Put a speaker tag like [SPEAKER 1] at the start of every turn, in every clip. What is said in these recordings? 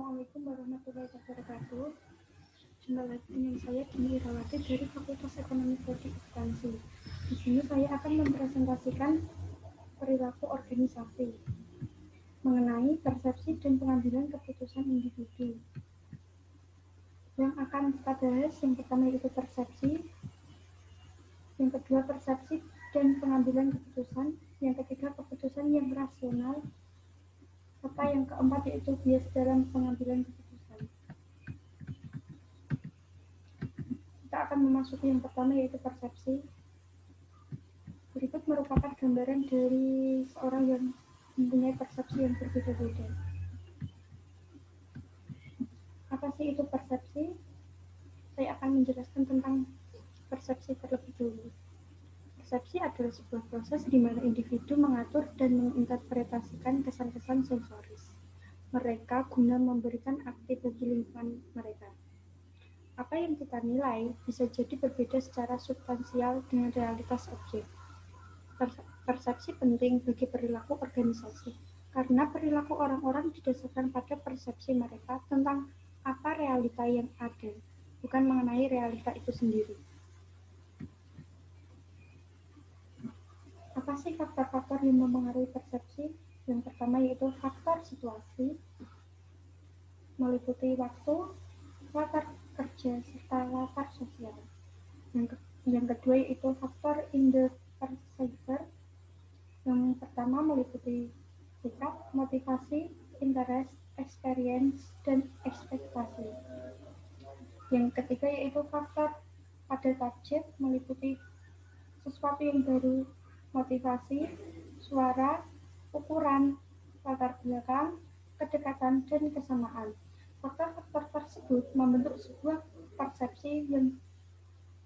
[SPEAKER 1] Assalamualaikum warahmatullahi wabarakatuh. Jumpa lagi dengan saya Dini Irawati dari Fakultas Ekonomi Politik Akuntansi. Di sini saya akan mempresentasikan perilaku organisasi mengenai persepsi dan pengambilan keputusan individu. Yang akan kita bahas yang pertama yaitu persepsi, yang kedua persepsi dan pengambilan keputusan, yang ketiga keputusan yang rasional, serta yang keempat yaitu bias dalam pengambilan keputusan. Kita akan memasuki yang pertama yaitu persepsi. Berikut merupakan gambaran dari seorang yang mempunyai persepsi yang berbeda-beda. Apa sih itu persepsi? Saya akan menjelaskan tentang persepsi terlebih dulu. Persepsi adalah sebuah proses di mana individu mengatur dan menginterpretasikan kesan-kesan sensoris mereka guna memberikan arti bagi lingkungan mereka. Apa yang kita nilai bisa jadi berbeda secara substansial dengan realitas objek. Persepsi penting bagi perilaku organisasi, karena perilaku orang-orang didasarkan pada persepsi mereka tentang apa realita yang ada, bukan mengenai realita itu sendiri. Apa sih faktor-faktor yang mempengaruhi persepsi? Yang pertama yaitu faktor situasi, meliputi waktu, latar kerja, serta latar sosial. Yang kedua yaitu faktor interperceiver. Yang pertama meliputi sikap, motivasi, interest, experience, dan ekspektasi. Yang ketiga yaitu faktor pada target, meliputi sesuatu yang baru, motivasi, suara, ukuran, latar belakang, kedekatan, dan kesamaan. Faktor-faktor tersebut membentuk sebuah persepsi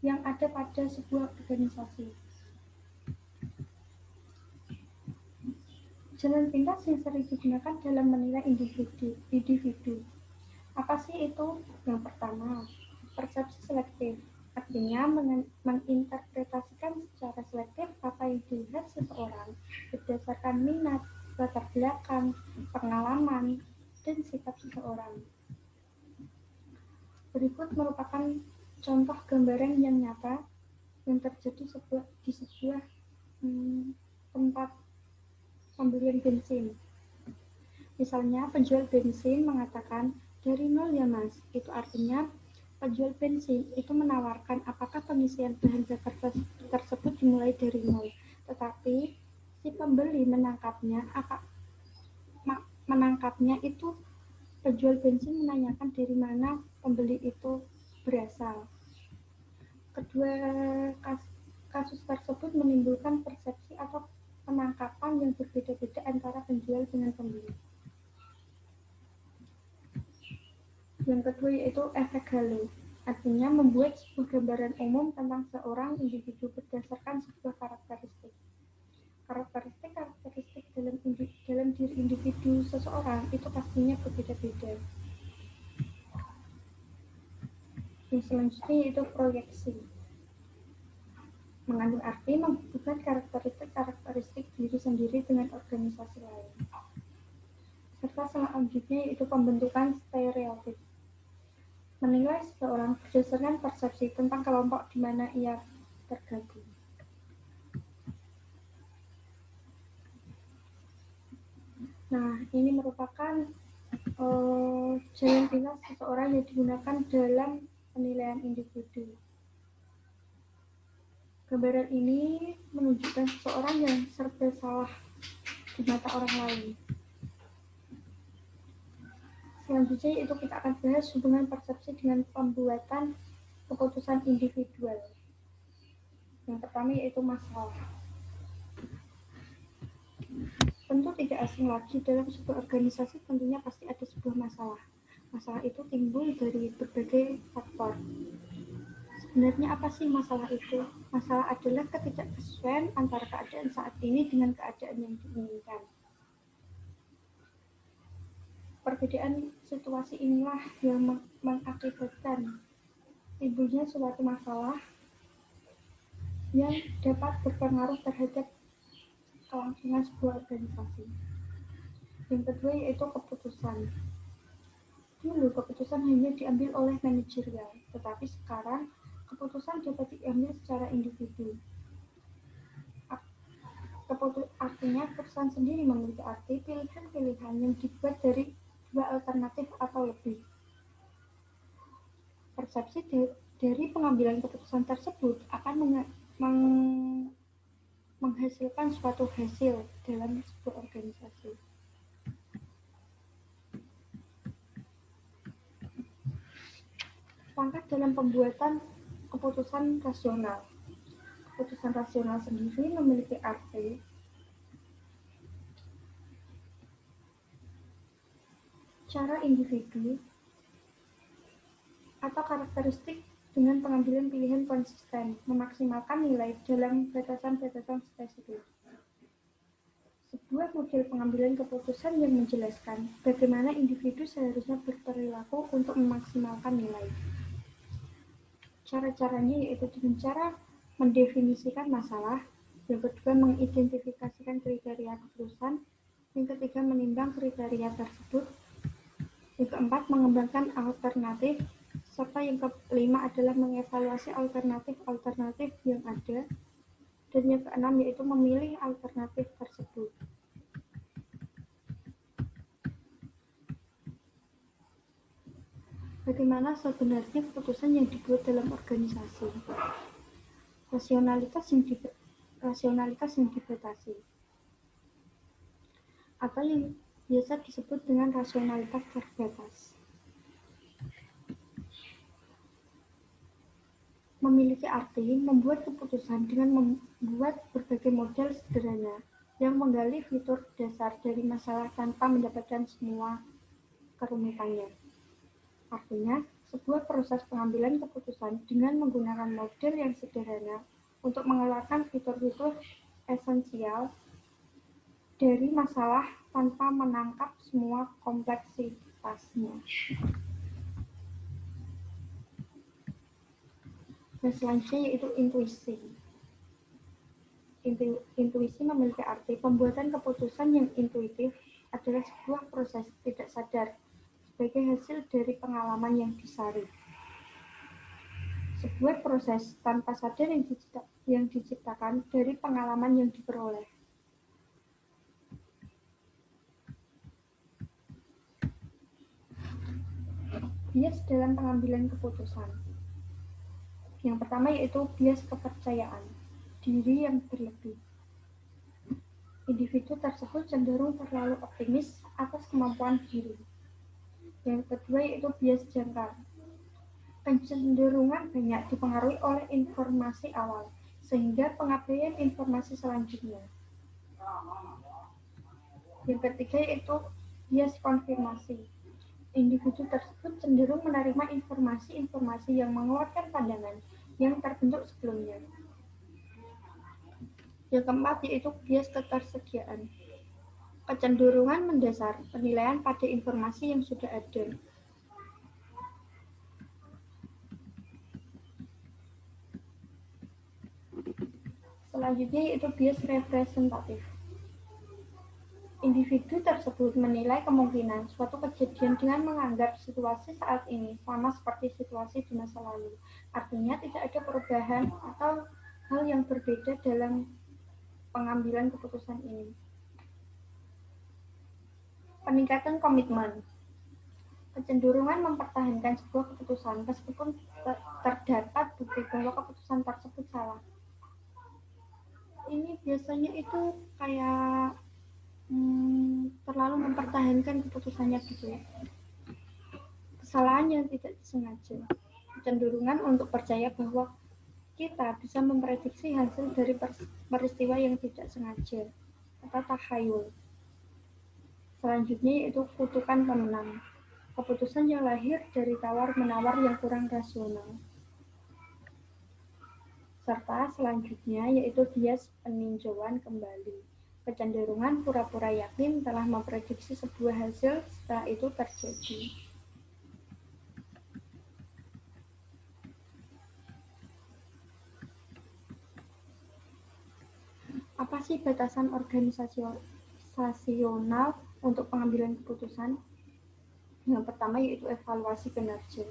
[SPEAKER 1] yang ada pada sebuah organisasi. Jalan pintas yang sering digunakan dalam menilai individu. Apa sih itu? Yang pertama, persepsi selektif. Artinya menginterpretasikan secara selektif apa yang dilihat seseorang berdasarkan minat, latar belakang, pengalaman, dan sikap seseorang. Berikut merupakan contoh gambaran yang nyata yang terjadi di sebuah tempat pembelian bensin. Misalnya penjual bensin mengatakan, dari nol ya mas, itu artinya penjual bensin itu menawarkan apakah pengisian bahan bakar tersebut dimulai dari nol, tetapi si pembeli menangkapnya itu penjual bensin menanyakan dari mana pembeli itu berasal. Kedua kasus tersebut menimbulkan persepsi atau penangkapan yang berbeda-beda antara penjual dengan pembeli. Yang kedua yaitu efek halo, artinya membuat sebuah gambaran umum tentang seorang individu berdasarkan sebuah karakteristik. Karakteristik dalam diri individu seseorang itu pastinya berbeda-beda. Yang selanjutnya yaitu proyeksi. Mengandung arti menghubungkan karakteristik diri sendiri dengan organisasi lain. Serta selanjutnya yaitu pembentukan stereotip. Menilai seseorang berdasarkan persepsi tentang kelompok di mana ia tergabung. Nah, ini merupakan jalan pintas seseorang yang digunakan dalam penilaian individu. Gambaran ini menunjukkan seseorang yang serba salah di mata orang lain. Selanjutnya itu kita akan bahas hubungan persepsi dengan pembuatan keputusan individual. Yang pertama yaitu masalah. Tentu tidak asing lagi dalam sebuah organisasi tentunya pasti ada sebuah masalah. Masalah itu timbul dari berbagai faktor. Sebenarnya apa sih masalah itu? Masalah adalah ketidaksesuaian antara keadaan saat ini dengan keadaan yang diinginkan. Perbedaan situasi inilah yang mengakibatkan timbulnya suatu masalah yang dapat berpengaruh terhadap kelangsungan sebuah organisasi. Yang kedua yaitu keputusan. keputusan hanya diambil oleh manajerial, tetapi sekarang keputusan dapat diambil secara individu. Artinya keputusan sendiri memiliki arti pilihan-pilihan yang dibuat dari dua alternatif atau lebih. Persepsi dari pengambilan keputusan tersebut akan menghasilkan suatu hasil dalam sebuah organisasi. Langkah dalam pembuatan keputusan rasional. Keputusan rasional sendiri memiliki arti cara individu atau karakteristik dengan pengambilan pilihan konsisten, memaksimalkan nilai dalam batasan-batasan spesifik. Sebuah model pengambilan keputusan yang menjelaskan bagaimana individu seharusnya berperilaku untuk memaksimalkan nilai. Cara-caranya yaitu dengan cara mendefinisikan masalah, yang kedua mengidentifikasikan kriteria keputusan, yang ketiga menimbang kriteria tersebut, yang keempat mengembangkan alternatif, serta yang kelima adalah mengevaluasi alternatif-alternatif yang ada, dan yang keenam yaitu memilih alternatif tersebut. Bagaimana sebenarnya keputusan yang dibuat dalam organisasi? Rasionalitas yang dibatasi, atau yang biasa disebut dengan rasionalitas terbatas. Memiliki arti membuat keputusan dengan membuat berbagai model sederhana yang menggali fitur dasar dari masalah tanpa mendapatkan semua kerumitannya. Artinya, sebuah proses pengambilan keputusan dengan menggunakan model yang sederhana untuk mengeluarkan fitur-fitur esensial dari masalah tanpa menangkap semua kompleksitasnya. Dan selanjutnya yaitu intuisi. Intuisi memiliki arti pembuatan keputusan yang intuitif adalah sebuah proses tidak sadar sebagai hasil dari pengalaman yang disaring. Sebuah proses tanpa sadar yang diciptakan dari pengalaman yang diperoleh. Bias dalam pengambilan keputusan. Yang pertama yaitu bias kepercayaan diri yang berlebih. Individu tersebut cenderung terlalu optimis atas kemampuan diri. Yang kedua yaitu bias jangkar. Kecenderungan banyak dipengaruhi oleh informasi awal, sehingga pengabaian informasi selanjutnya. Yang ketiga yaitu bias konfirmasi. Individu tersebut cenderung menerima informasi-informasi yang menguatkan pandangan yang terbentuk sebelumnya. Yang keempat yaitu bias ketersediaan. Kecenderungan mendasar penilaian pada informasi yang sudah ada. Selanjutnya yaitu bias representatif. Individu tersebut menilai kemungkinan suatu kejadian dengan menganggap situasi saat ini sama seperti situasi di masa lalu. Artinya tidak ada perubahan atau hal yang berbeda dalam pengambilan keputusan ini. Peningkatan komitmen. Kecenderungan mempertahankan sebuah keputusan meskipun terdapat bukti bahwa keputusan tersebut salah. Ini biasanya itu kayak terlalu mempertahankan keputusannya gitu ya. Kesalahan yang tidak disengaja. Kecenderungan untuk percaya bahwa kita bisa memprediksi hasil dari peristiwa yang tidak sengaja atau takhayul. Selanjutnya yaitu kutukan pemenang. Keputusan yang lahir dari tawar-menawar yang kurang rasional. Serta selanjutnya yaitu bias peninjauan kembali. Kecenderungan pura-pura yakin telah memprediksi sebuah hasil setelah itu terjadi. Apa sih batasan organisasional untuk pengambilan keputusan? Yang pertama yaitu evaluasi kinerja.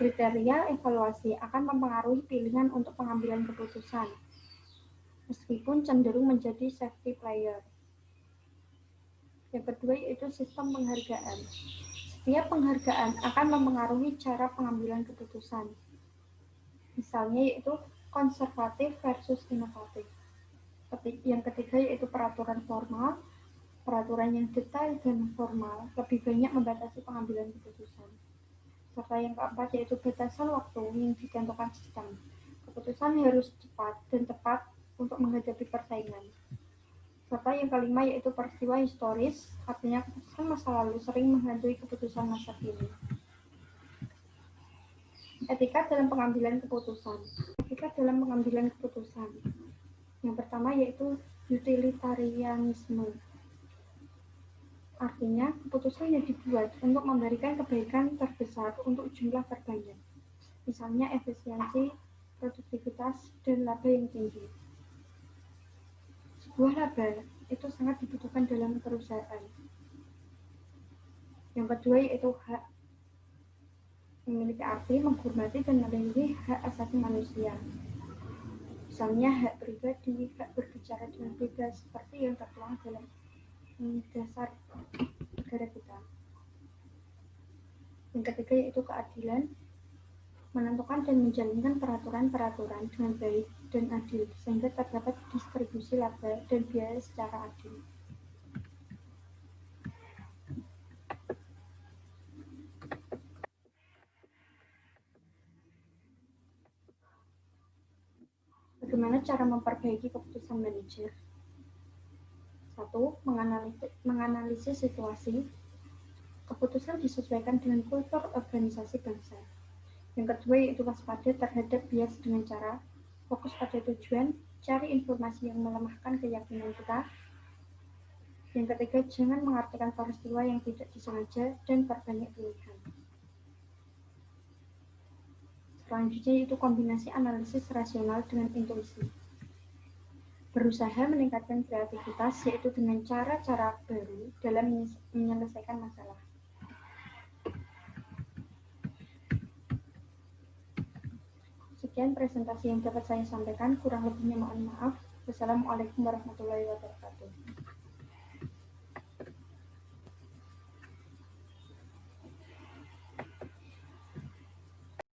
[SPEAKER 1] Kriteria evaluasi akan mempengaruhi pilihan untuk pengambilan keputusan, meskipun cenderung menjadi safety player. Yang kedua yaitu sistem penghargaan. Setiap penghargaan akan mempengaruhi cara pengambilan keputusan. Misalnya yaitu konservatif versus inovatif. Yang ketiga yaitu peraturan formal. Peraturan yang detail dan formal lebih banyak membatasi pengambilan keputusan. Serta yang keempat yaitu batasan waktu yang ditentukan sistem. Keputusan harus cepat dan tepat untuk menghadapi persaingan. Serta yang kelima yaitu peristiwa historis, artinya keputusan masa lalu sering menghantui keputusan masa kini. Etika dalam pengambilan keputusan. Etika dalam pengambilan keputusan. Yang pertama yaitu utilitarianisme. Artinya, keputusan yang dibuat untuk memberikan kebaikan terbesar untuk jumlah terbanyak. Misalnya efisiensi, produktivitas, dan laba yang tinggi. Sebuah laba itu sangat dibutuhkan dalam perusahaan. Yang kedua yaitu hak. Memiliki arti menghormati dan melindungi hak asasi manusia. Misalnya hak pribadi, hak berbicara dengan bebas, seperti yang tertuang dalam dasar negara kita. Yang ketiga yaitu keadilan, menentukan dan menjalankan peraturan-peraturan dengan baik dan adil sehingga terdapat distribusi laba dan biaya secara adil. Bagaimana cara memperbaiki keputusan manajer? 1. Menganalisis situasi. Keputusan disesuaikan dengan kultur organisasi bangsa. Yang kedua yaitu waspada terhadap bias dengan cara fokus pada tujuan, cari informasi yang melemahkan keyakinan kita. Yang ketiga, jangan mengartikan peristiwa yang tidak disengaja dan perbanyak pilihan. Selanjutnya yaitu kombinasi analisis rasional dengan intuisi. Berusaha meningkatkan kreativitas yaitu dengan cara-cara baru dalam menyelesaikan masalah. Sekian presentasi yang dapat saya sampaikan, kurang lebihnya mohon maaf. Wassalamualaikum warahmatullahi wabarakatuh.